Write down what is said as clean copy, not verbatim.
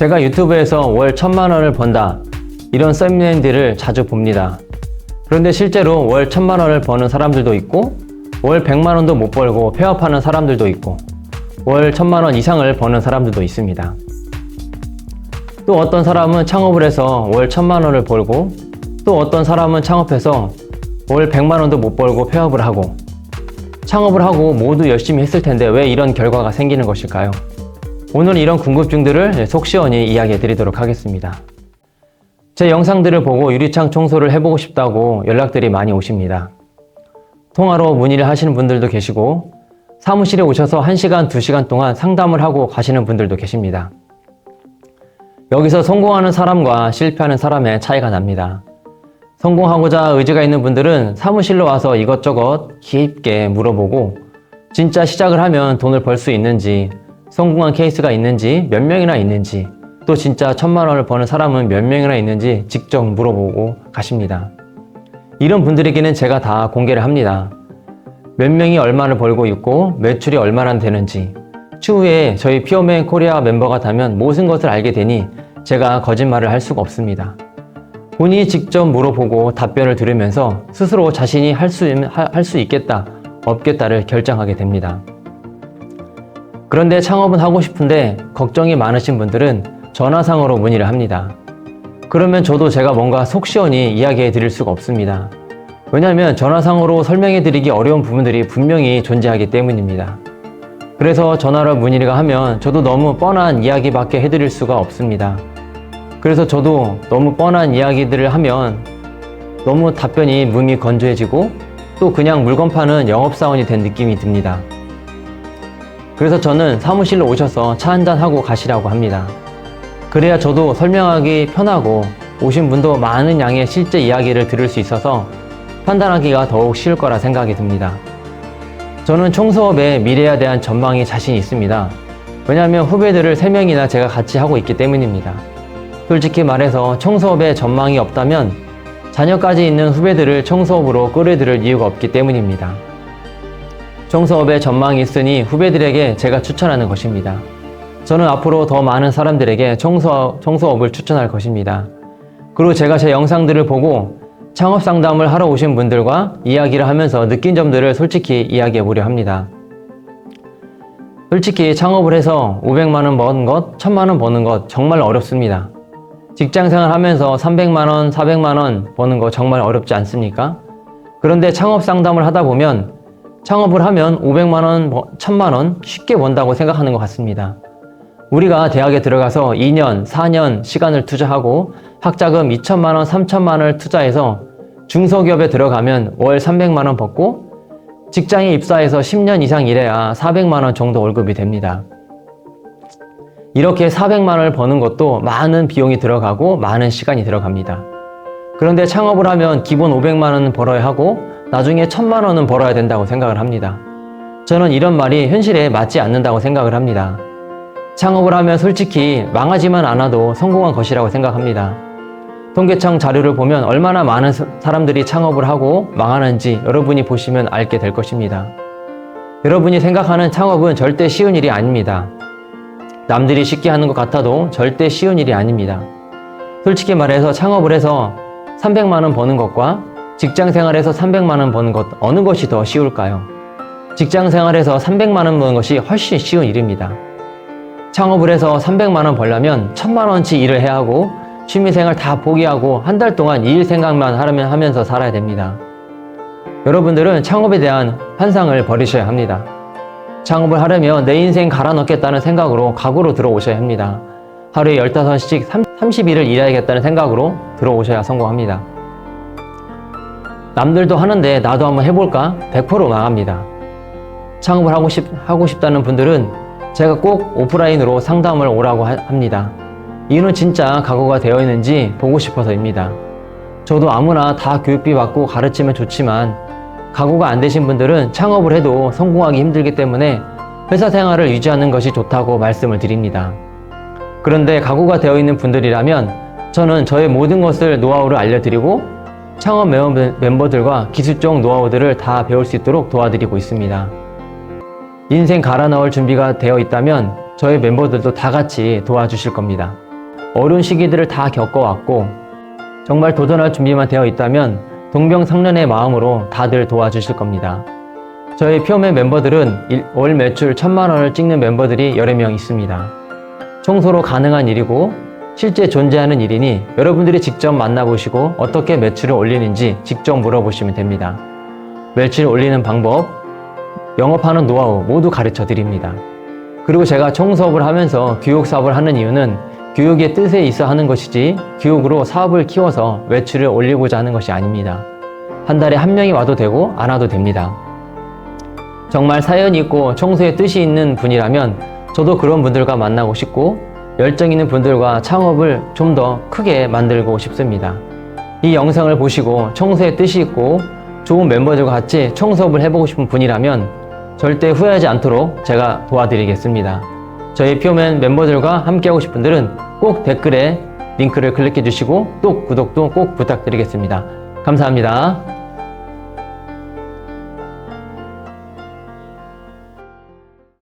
제가 유튜브에서 월 1000만 원을 번다 이런 썸네일들을 자주 봅니다. 그런데 실제로 월 1000만 원을 버는 사람들도 있고 월 100만 원도 못 벌고 폐업하는 사람들도 있고 월 1000만 원 이상을 버는 사람들도 있습니다. 또 어떤 사람은 창업을 해서 월 1000만 원을 벌고 또 어떤 사람은 창업해서 월 100만 원도 못 벌고 폐업을 하고 창업을 하고 모두 열심히 했을 텐데 왜 이런 결과가 생기는 것일까요? 오늘 이런 궁금증들을 속 시원히 이야기해 드리도록 하겠습니다. 제 영상들을 보고 유리창 청소를 해보고 싶다고 연락들이 많이 오십니다. 통화로 문의를 하시는 분들도 계시고 사무실에 오셔서 1시간, 2시간 동안 상담을 하고 가시는 분들도 계십니다. 여기서 성공하는 사람과 실패하는 사람의 차이가 납니다. 성공하고자 의지가 있는 분들은 사무실로 와서 이것저것 깊게 물어보고 진짜 시작을 하면 돈을 벌 수 있는지, 성공한 케이스가 있는지, 몇 명이나 있는지, 또 진짜 1000만 원을 버는 사람은 몇 명이나 있는지 직접 물어보고 가십니다. 이런 분들에게는 제가 다 공개를 합니다. 몇 명이 얼마를 벌고 있고 매출이 얼마나 되는지, 추후에 저희 피어맨 코리아 멤버가 되면 모든 것을 알게 되니 제가 거짓말을 할 수가 없습니다. 본인이 직접 물어보고 답변을 들으면서 스스로 자신이 할 수 있겠다, 없겠다를 결정하게 됩니다. 그런데 창업은 하고 싶은데 걱정이 많으신 분들은 전화상으로 문의를 합니다. 그러면 저도 제가 뭔가 속 시원히 이야기해 드릴 수가 없습니다. 왜냐하면 전화상으로 설명해 드리기 어려운 부분들이 분명히 존재하기 때문입니다. 그래서 전화로 문의를 하면 저도 너무 뻔한 이야기밖에 해드릴 수가 없습니다. 그래서 저도 너무 뻔한 이야기들을 하면 너무 답변이 몸이 건조해지고 또 그냥 물건 파는 영업사원이 된 느낌이 듭니다. 그래서 저는 사무실로 오셔서 차 한잔 하고 가시라고 합니다. 그래야 저도 설명하기 편하고 오신 분도 많은 양의 실제 이야기를 들을 수 있어서 판단하기가 더욱 쉬울 거라 생각이 듭니다. 저는 청소업의 미래에 대한 전망이 자신 있습니다. 왜냐하면 후배들을 3명이나 제가 같이 하고 있기 때문입니다. 솔직히 말해서 청소업에 전망이 없다면 자녀까지 있는 후배들을 청소업으로 끌어들일 이유가 없기 때문입니다. 청소업에 전망이 있으니 후배들에게 제가 추천하는 것입니다. 저는 앞으로 더 많은 사람들에게 청소업을 추천할 것입니다. 그리고 제가 제 영상들을 보고 창업 상담을 하러 오신 분들과 이야기를 하면서 느낀 점들을 솔직히 이야기해 보려 합니다. 솔직히 창업을 해서 500만 원 버는 것, 1000만 원 버는 것 정말 어렵습니다. 직장생활 하면서 300만 원, 400만 원 버는 거 정말 어렵지 않습니까? 그런데 창업 상담을 하다 보면 창업을 하면 500만 원, 1000만 원 쉽게 번다고 생각하는 것 같습니다. 우리가 대학에 들어가서 2년, 4년 시간을 투자하고 학자금 2천만 원, 3천만 원을 투자해서 중소기업에 들어가면 월 300만 원 받고 직장에 입사해서 10년 이상 일해야 400만 원 정도 월급이 됩니다. 이렇게 400만 원을 버는 것도 많은 비용이 들어가고 많은 시간이 들어갑니다. 그런데 창업을 하면 기본 500만 원은 벌어야 하고 나중에 1000만 원은 벌어야 된다고 생각을 합니다. 저는 이런 말이 현실에 맞지 않는다고 생각을 합니다. 창업을 하면 솔직히 망하지만 않아도 성공한 것이라고 생각합니다. 통계청 자료를 보면 얼마나 많은 사람들이 창업을 하고 망하는지 여러분이 보시면 알게 될 것입니다. 여러분이 생각하는 창업은 절대 쉬운 일이 아닙니다. 남들이 쉽게 하는 것 같아도 절대 쉬운 일이 아닙니다. 솔직히 말해서 창업을 해서 300만 원 버는 것과 직장 생활에서 300만 원 버는 것 어느 것이 더 쉬울까요? 직장 생활에서 300만 원 버는 것이 훨씬 쉬운 일입니다. 창업을 해서 300만 원 벌려면 1000만 원치 일을 해야 하고 취미생활 다 포기하고 한 달 동안 이 일 생각만 하면서 살아야 됩니다. 여러분들은 창업에 대한 환상을 버리셔야 합니다. 창업을 하려면 내 인생 갈아 넣겠다는 생각으로 각오로 들어오셔야 합니다. 하루에 15시씩 30일을 일해야겠다는 생각으로 들어오셔야 성공합니다. 남들도 하는데 나도 한번 해볼까? 100% 망합니다. 창업을 하고 싶다는 분들은 제가 꼭 오프라인으로 상담을 오라고 합니다. 이유는 진짜 각오가 되어 있는지 보고 싶어서입니다. 저도 아무나 다 교육비 받고 가르치면 좋지만 각오가 안 되신 분들은 창업을 해도 성공하기 힘들기 때문에 회사 생활을 유지하는 것이 좋다고 말씀을 드립니다. 그런데 각오가 되어 있는 분들이라면 저는 저의 모든 것을 노하우를 알려드리고 창업 멤버들과 기술적 노하우들을 다 배울 수 있도록 도와드리고 있습니다. 인생 갈아 넣을 준비가 되어 있다면 저희 멤버들도 다 같이 도와주실 겁니다. 어려운 시기들을 다 겪어왔고 정말 도전할 준비만 되어 있다면 동병상련의 마음으로 다들 도와주실 겁니다. 저희 피오맨 멤버들은 월 매출 1000만 원을 찍는 멤버들이 여러 명 있습니다. 청소로 가능한 일이고 실제 존재하는 일이니 여러분들이 직접 만나보시고 어떻게 매출을 올리는지 직접 물어보시면 됩니다. 매출 올리는 방법, 영업하는 노하우 모두 가르쳐 드립니다. 그리고 제가 청소업을 하면서 교육 사업을 하는 이유는 교육의 뜻에 있어 하는 것이지 교육으로 사업을 키워서 매출을 올리고자 하는 것이 아닙니다. 한 달에 한 명이 와도 되고 안 와도 됩니다. 정말 사연이 있고 청소에 뜻이 있는 분이라면 저도 그런 분들과 만나고 싶고 열정 있는 분들과 창업을 좀 더 크게 만들고 싶습니다. 이 영상을 보시고 청소에 뜻이 있고 좋은 멤버들과 같이 청소업을 해보고 싶은 분이라면 절대 후회하지 않도록 제가 도와드리겠습니다. 저희 피오맨 멤버들과 함께하고 싶은 분들은 꼭 댓글에 링크를 클릭해 주시고 또 구독도 꼭 부탁드리겠습니다. 감사합니다.